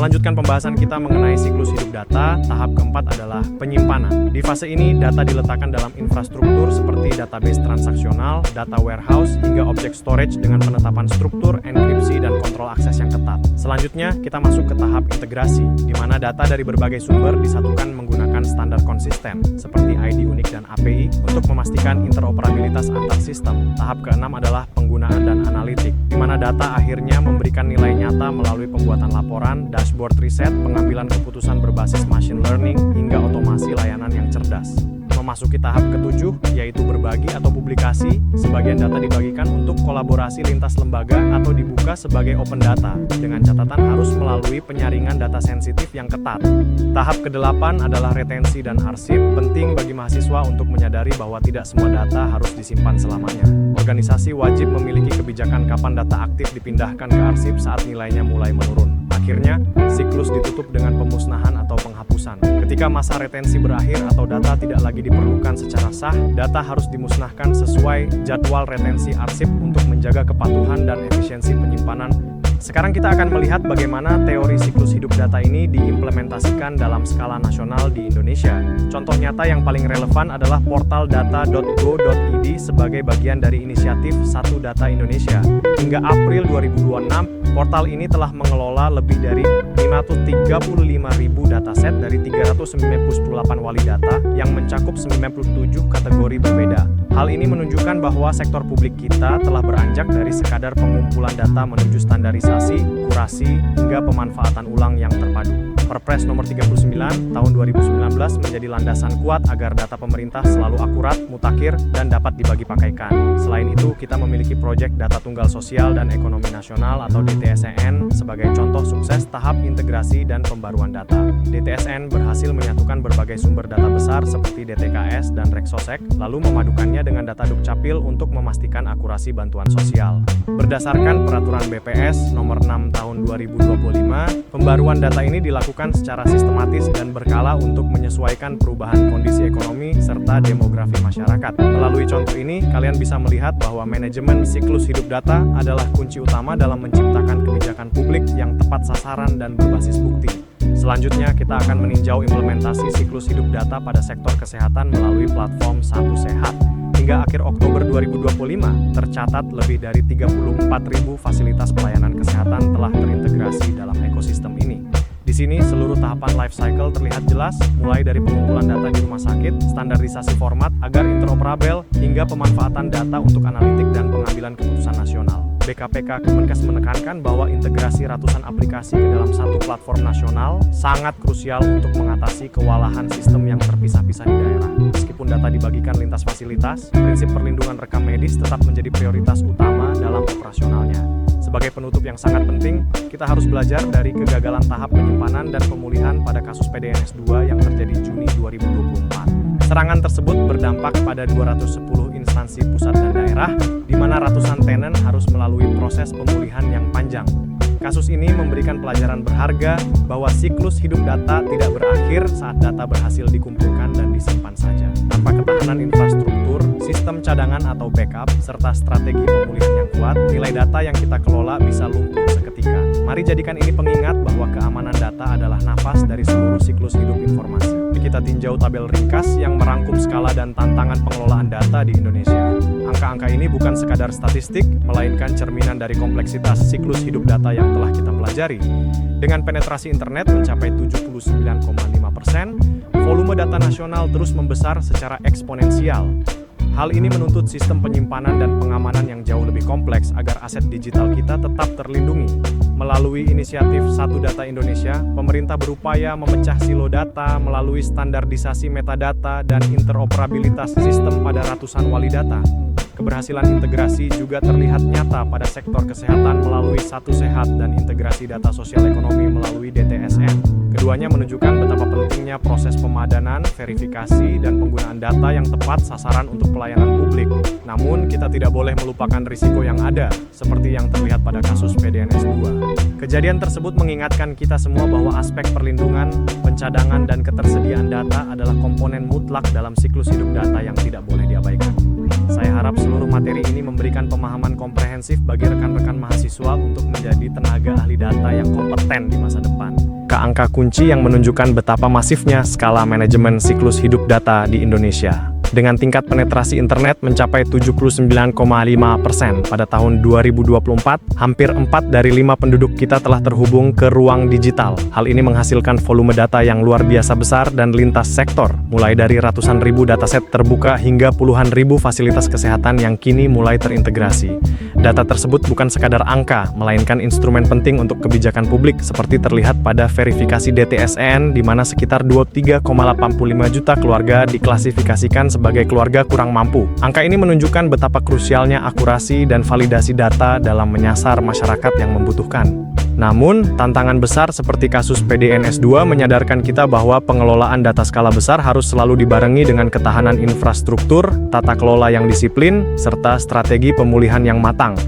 Melanjutkan pembahasan kita mengenai siklus hidup data, tahap keempat adalah penyimpanan. Di fase ini, data diletakkan dalam infrastruktur seperti database transaksional, data warehouse, hingga objek storage dengan penetapan struktur, enkripsi, dan kontrol akses yang ketat. Selanjutnya, kita masuk ke tahap integrasi, di mana data dari berbagai sumber disatukan menggunakan standar konsisten, seperti ID unik dan API, untuk memastikan interoperabilitas antar sistem. Tahap keenam adalah penggunaan dan analitik, di mana data akhirnya memberikan nilai nyata melalui pembuatan laporan, dashboard riset, pengambilan keputusan berbasis machine learning, hingga otomasi layanan yang cerdas. Memasuki tahap ketujuh, yaitu berbagi atau publikasi. Sebagian data dibagikan untuk kolaborasi lintas lembaga atau dibuka sebagai open data, dengan catatan harus melalui penyaringan data sensitif yang ketat. Tahap ke-8 adalah retensi dan arsip. Penting bagi mahasiswa untuk menyadari bahwa tidak semua data harus disimpan selamanya. Organisasi wajib memiliki kebijakan kapan data aktif dipindahkan ke arsip saat nilainya mulai menurun. Akhirnya, siklus ditutup dengan pemusnahan atau penghapusan. Ketika masa retensi berakhir atau data tidak lagi diperlukan secara sah, data harus dimusnahkan sesuai jadwal retensi arsip untuk menjaga kepatuhan dan efisiensi penyimpanan. Sekarang kita akan melihat bagaimana teori siklus hidup data ini diimplementasikan dalam skala nasional di Indonesia. Contoh nyata yang paling relevan adalah portal data.go.id sebagai bagian dari inisiatif Satu Data Indonesia. Hingga April 2026, portal ini telah mengelola lebih dari 535.000 dataset dari 398 wali data yang mencakup 97 kategori berbeda. Hal ini menunjukkan bahwa sektor publik kita telah beranjak dari sekadar pengumpulan data menuju standarisasi, kurasi, hingga pemanfaatan ulang yang terpadu. Perpres nomor 39 tahun 2019 menjadi landasan kuat agar data pemerintah selalu akurat, mutakhir, dan dapat dibagi pakaikan. Selain itu, kita memiliki proyek Data Tunggal Sosial dan Ekonomi Nasional atau DTSN sebagai contoh sukses tahap integrasi dan pembaruan data. DTSN berhasil menyatukan berbagai sumber data besar seperti DTKS dan Reksosek, lalu memadukannya dengan data Dukcapil untuk memastikan akurasi bantuan sosial. Berdasarkan Peraturan BPS nomor 6 tahun 2025, pembaruan data ini dilakukan secara sistematis dan berkala untuk menyesuaikan perubahan kondisi ekonomi serta demografi masyarakat. Melalui contoh ini, kalian bisa melihat bahwa manajemen siklus hidup data adalah kunci utama dalam menciptakan kebijakan publik yang tepat sasaran dan berbasis bukti. Selanjutnya, kita akan meninjau implementasi siklus hidup data pada sektor kesehatan melalui platform Satu Sehat. Hingga akhir Oktober 2025, tercatat lebih dari 34.000 fasilitas pelayanan kesehatan telah terintegrasi dalam ekosistem ini. Di sini, seluruh tahapan life cycle terlihat jelas, mulai dari pengumpulan data di rumah sakit, standarisasi format agar interoperabel, hingga pemanfaatan data untuk analitik dan pengambilan keputusan nasional. BKPK Kemenkes menekankan bahwa integrasi ratusan aplikasi ke dalam satu platform nasional sangat krusial untuk mengatasi kewalahan sistem yang terpisah-pisah di daerah. Meskipun data dibagikan lintas fasilitas, prinsip perlindungan rekam medis tetap menjadi prioritas utama dalam operasionalnya. Sebagai penutup yang sangat penting, kita harus belajar dari kegagalan tahap penyimpanan dan pemulihan pada kasus PDNS 2 yang terjadi Juni 2024. Serangan tersebut berdampak pada 210 instansi pusat dan daerah, di mana ratusan tenen harus melalui proses pemulihan yang panjang. Kasus ini memberikan pelajaran berharga bahwa siklus hidup data tidak berakhir saat data berhasil dikumpulkan dan disimpan saja. Tanpa ketahanan infrastruktur, sistem cadangan atau backup, serta strategi pemulihan yang kuat, nilai data yang kita kelola bisa lumpuh seketika. Mari jadikan ini pengingat bahwa keamanan data adalah nafas dari seluruh siklus hidup informasi. Kita tinjau tabel ringkas yang merangkum skala dan tantangan pengelolaan data di Indonesia. Angka-angka ini bukan sekadar statistik, melainkan cerminan dari kompleksitas siklus hidup data yang telah kita pelajari. Dengan penetrasi internet mencapai 79,5%, volume data nasional terus membesar secara eksponensial. Hal ini menuntut sistem penyimpanan dan pengamanan yang jauh lebih kompleks agar aset digital kita tetap terlindungi. Melalui inisiatif Satu Data Indonesia, pemerintah berupaya memecah silo data melalui standarisasi metadata dan interoperabilitas sistem pada ratusan wali data. Keberhasilan integrasi juga terlihat nyata pada sektor kesehatan melalui Satu Sehat dan integrasi data sosial ekonomi melalui DTSN. Keduanya menunjukkan betapa pentingnya proses pemadanan, verifikasi, dan penggunaan data yang tepat sasaran untuk pelayanan publik. Namun, kita tidak boleh melupakan risiko yang ada, seperti yang terlihat pada kasus PDNS 2. Kejadian tersebut mengingatkan kita semua bahwa aspek perlindungan, pencadangan, dan ketersediaan data adalah komponen mutlak dalam siklus hidup data yang tidak boleh diabaikan. Saya harap seluruh materi ini memberikan pemahaman komprehensif bagi rekan-rekan mahasiswa untuk menjadi tenaga ahli data yang kompeten di masa depan. angka-angka kunci yang menunjukkan betapa masifnya skala manajemen siklus hidup data di Indonesia. Dengan tingkat penetrasi internet mencapai 79,5% pada tahun 2024, hampir 4 dari 5 penduduk kita telah terhubung ke ruang digital. Hal ini menghasilkan volume data yang luar biasa besar dan lintas sektor, mulai dari ratusan ribu dataset terbuka hingga puluhan ribu fasilitas kesehatan yang kini mulai terintegrasi. Data tersebut bukan sekadar angka, melainkan instrumen penting untuk kebijakan publik seperti terlihat pada verifikasi DTSEN di mana sekitar 23,85 juta keluarga diklasifikasikan sebagai keluarga kurang mampu. Angka ini menunjukkan betapa krusialnya akurasi dan validasi data dalam menyasar masyarakat yang membutuhkan. Namun, tantangan besar seperti kasus PDNS2 menyadarkan kita bahwa pengelolaan data skala besar harus selalu dibarengi dengan ketahanan infrastruktur, tata kelola yang disiplin, serta strategi pemulihan yang matang.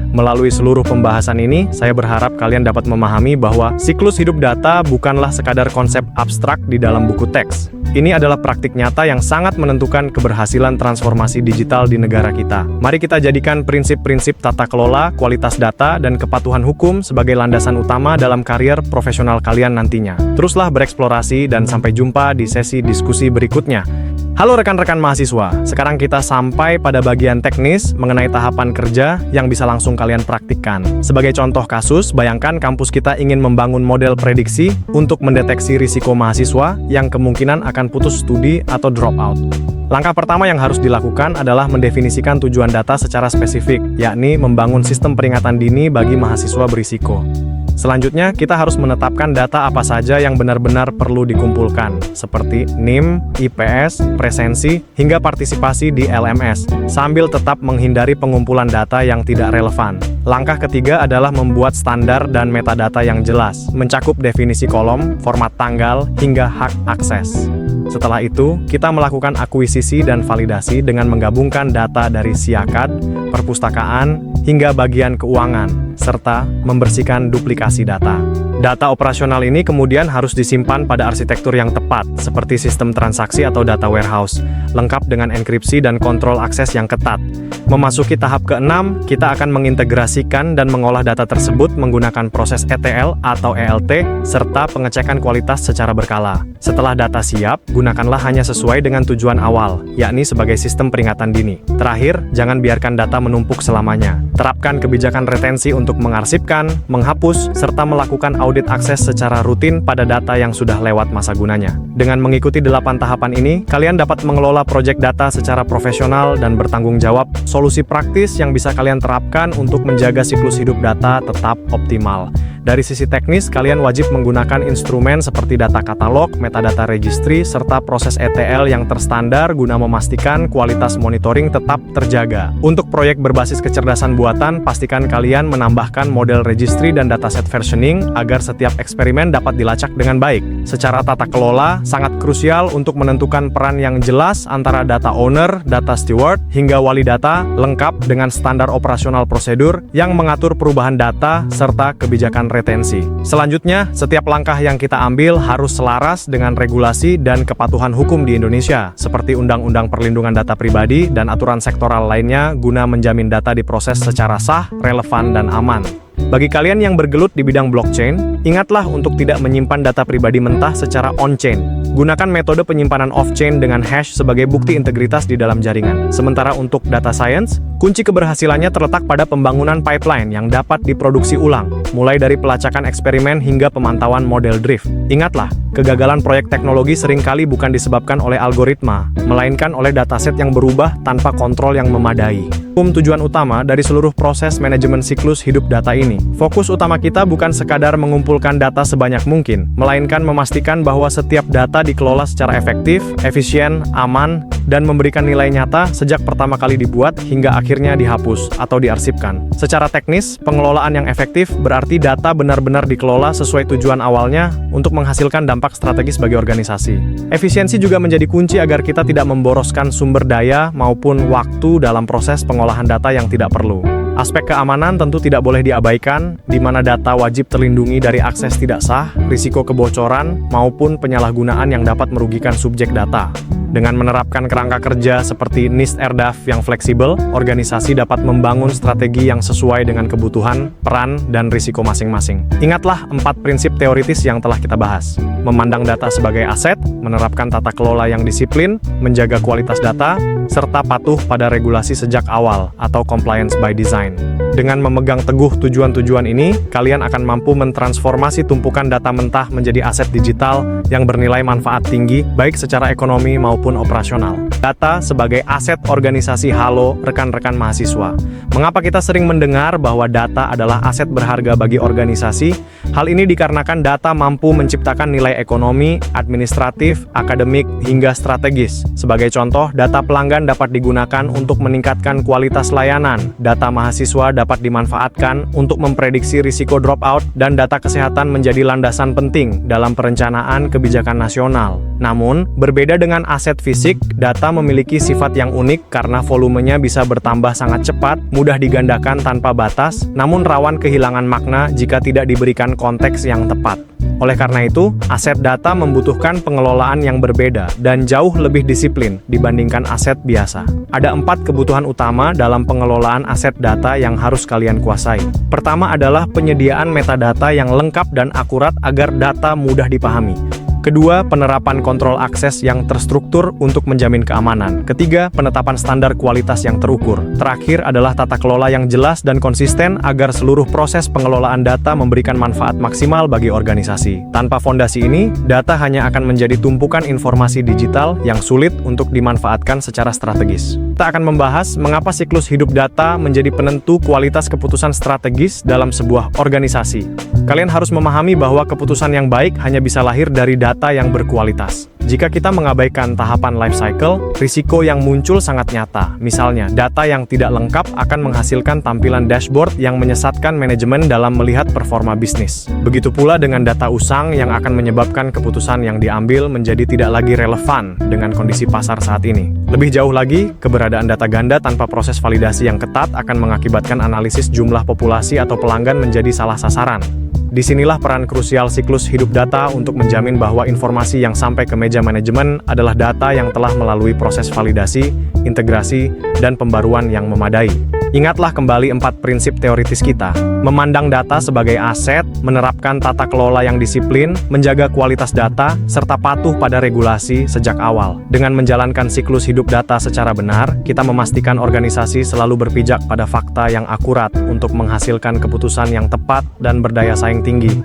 Melalui seluruh pembahasan ini, saya berharap kalian dapat memahami bahwa siklus hidup data bukanlah sekadar konsep abstrak di dalam buku teks. Ini adalah praktik nyata yang sangat menentukan keberhasilan transformasi digital di negara kita. Mari kita jadikan prinsip-prinsip tata kelola, kualitas data, dan kepatuhan hukum sebagai landasan utama dalam karier profesional kalian nantinya. Teruslah bereksplorasi dan sampai jumpa di sesi diskusi berikutnya. Halo rekan-rekan mahasiswa, sekarang kita sampai pada bagian teknis mengenai tahapan kerja yang bisa langsung kalian praktikkan. Sebagai contoh kasus, bayangkan kampus kita ingin membangun model prediksi untuk mendeteksi risiko mahasiswa yang kemungkinan akan putus studi atau drop out. Langkah pertama yang harus dilakukan adalah mendefinisikan tujuan data secara spesifik, yakni membangun sistem peringatan dini bagi mahasiswa berisiko. Selanjutnya, kita harus menetapkan data apa saja yang benar-benar perlu dikumpulkan, seperti NIM, IPS, presensi, hingga partisipasi di LMS, sambil tetap menghindari pengumpulan data yang tidak relevan. Langkah ketiga adalah membuat standar dan metadata yang jelas, mencakup definisi kolom, format tanggal, hingga hak akses. Setelah itu, kita melakukan akuisisi dan validasi dengan menggabungkan data dari SIAKAD, perpustakaan, hingga bagian keuangan, serta membersihkan duplikasi data. Data operasional ini kemudian harus disimpan pada arsitektur yang tepat, seperti sistem transaksi atau data warehouse, lengkap dengan enkripsi dan kontrol akses yang ketat. Memasuki tahap ke-6, kita akan mengintegrasikan dan mengolah data tersebut menggunakan proses ETL atau ELT, serta pengecekan kualitas secara berkala. Setelah data siap, gunakanlah hanya sesuai dengan tujuan awal, yakni sebagai sistem peringatan dini. Terakhir, jangan biarkan data menumpuk selamanya. Terapkan kebijakan retensi untuk mengarsipkan, menghapus, serta melakukan audit akses secara rutin pada data yang sudah lewat masa gunanya. Dengan mengikuti 8 tahapan ini, kalian dapat mengelola proyek data secara profesional dan bertanggung jawab. Solusi praktis yang bisa kalian terapkan untuk menjaga siklus hidup data tetap optimal. Dari sisi teknis, kalian wajib menggunakan instrumen seperti data katalog, metadata registry, serta proses ETL yang terstandar guna memastikan kualitas monitoring tetap terjaga. Untuk proyek berbasis kecerdasan buatan, pastikan kalian menambahkan model registry dan dataset versioning agar setiap eksperimen dapat dilacak dengan baik. Secara tata kelola, sangat krusial untuk menentukan peran yang jelas antara data owner, data steward, hingga wali data, lengkap dengan standar operasional prosedur yang mengatur perubahan data serta kebijakan retensi. Selanjutnya, setiap langkah yang kita ambil harus selaras dengan regulasi dan kepatuhan hukum di Indonesia, seperti Undang-Undang Perlindungan Data Pribadi dan aturan sektoral lainnya guna menjamin data diproses secara sah, relevan, dan aman. Bagi kalian yang bergelut di bidang blockchain, ingatlah untuk tidak menyimpan data pribadi mentah secara on-chain. Gunakan metode penyimpanan off-chain dengan hash sebagai bukti integritas di dalam jaringan. Sementara untuk data science, kunci keberhasilannya terletak pada pembangunan pipeline yang dapat diproduksi ulang, mulai dari pelacakan eksperimen hingga pemantauan model drift. Ingatlah, kegagalan proyek teknologi seringkali bukan disebabkan oleh algoritma, melainkan oleh dataset yang berubah tanpa kontrol yang memadai. Tujuan utama dari seluruh proses manajemen siklus hidup data ini. Fokus utama kita bukan sekadar mengumpulkan data sebanyak mungkin, melainkan memastikan bahwa setiap data dikelola secara efektif, efisien, aman, dan memberikan nilai nyata sejak pertama kali dibuat hingga akhirnya dihapus atau diarsipkan. Secara teknis, pengelolaan yang efektif berarti data benar-benar dikelola sesuai tujuan awalnya untuk menghasilkan dampak strategis bagi organisasi. Efisiensi juga menjadi kunci agar kita tidak memboroskan sumber daya maupun waktu dalam proses pengolahan data yang tidak perlu. Aspek keamanan tentu tidak boleh diabaikan, di mana data wajib terlindungi dari akses tidak sah, risiko kebocoran, maupun penyalahgunaan yang dapat merugikan subjek data. Dengan menerapkan kerangka kerja seperti NIST-RDAF yang fleksibel, organisasi dapat membangun strategi yang sesuai dengan kebutuhan, peran, dan risiko masing-masing. Ingatlah 4 prinsip teoritis yang telah kita bahas. Memandang data sebagai aset, menerapkan tata kelola yang disiplin, menjaga kualitas data, serta patuh pada regulasi sejak awal atau compliance by design. Dengan memegang teguh tujuan-tujuan ini, kalian akan mampu mentransformasi tumpukan data mentah menjadi aset digital yang bernilai manfaat tinggi, baik secara ekonomi maupun operasional. Data sebagai aset organisasi. Halo, rekan-rekan mahasiswa. Mengapa kita sering mendengar bahwa data adalah aset berharga bagi organisasi? Hal ini dikarenakan data mampu menciptakan nilai ekonomi, administratif, akademik, hingga strategis. Sebagai contoh, data pelanggan dapat digunakan untuk meningkatkan kualitas layanan. Data mahasiswa dapat dimanfaatkan untuk memprediksi risiko dropout, dan data kesehatan menjadi landasan penting dalam perencanaan kebijakan nasional. Namun, berbeda dengan aset fisik, data memiliki sifat yang unik karena volumenya bisa bertambah sangat cepat, mudah digandakan tanpa batas, namun rawan kehilangan makna jika tidak diberikan konteks yang tepat. Oleh karena itu, aset data membutuhkan pengelolaan yang berbeda dan jauh lebih disiplin dibandingkan aset biasa. Ada 4 kebutuhan utama dalam pengelolaan aset data yang harus kalian kuasai. Pertama adalah penyediaan metadata yang lengkap dan akurat agar data mudah dipahami. Kedua, penerapan kontrol akses yang terstruktur untuk menjamin keamanan. Ketiga, penetapan standar kualitas yang terukur. Terakhir adalah tata kelola yang jelas dan konsisten agar seluruh proses pengelolaan data memberikan manfaat maksimal bagi organisasi. Tanpa fondasi ini, data hanya akan menjadi tumpukan informasi digital yang sulit untuk dimanfaatkan secara strategis. Kita akan membahas mengapa siklus hidup data menjadi penentu kualitas keputusan strategis dalam sebuah organisasi. Kalian harus memahami bahwa keputusan yang baik hanya bisa lahir dari data yang berkualitas. Jika kita mengabaikan tahapan life cycle, risiko yang muncul sangat nyata. Misalnya, data yang tidak lengkap akan menghasilkan tampilan dashboard yang menyesatkan manajemen dalam melihat performa bisnis. Begitu pula dengan data usang yang akan menyebabkan keputusan yang diambil menjadi tidak lagi relevan dengan kondisi pasar saat ini. Lebih jauh lagi, keberadaan data ganda tanpa proses validasi yang ketat akan mengakibatkan analisis jumlah populasi atau pelanggan menjadi salah sasaran. Disinilah peran krusial siklus hidup data untuk menjamin bahwa informasi yang sampai ke meja manajemen adalah data yang telah melalui proses validasi, integrasi, dan pembaruan yang memadai. Ingatlah kembali 4 prinsip teoritis kita. Memandang data sebagai aset, menerapkan tata kelola yang disiplin, menjaga kualitas data, serta patuh pada regulasi sejak awal. Dengan menjalankan siklus hidup data secara benar, kita memastikan organisasi selalu berpijak pada fakta yang akurat untuk menghasilkan keputusan yang tepat dan berdaya saing tinggi.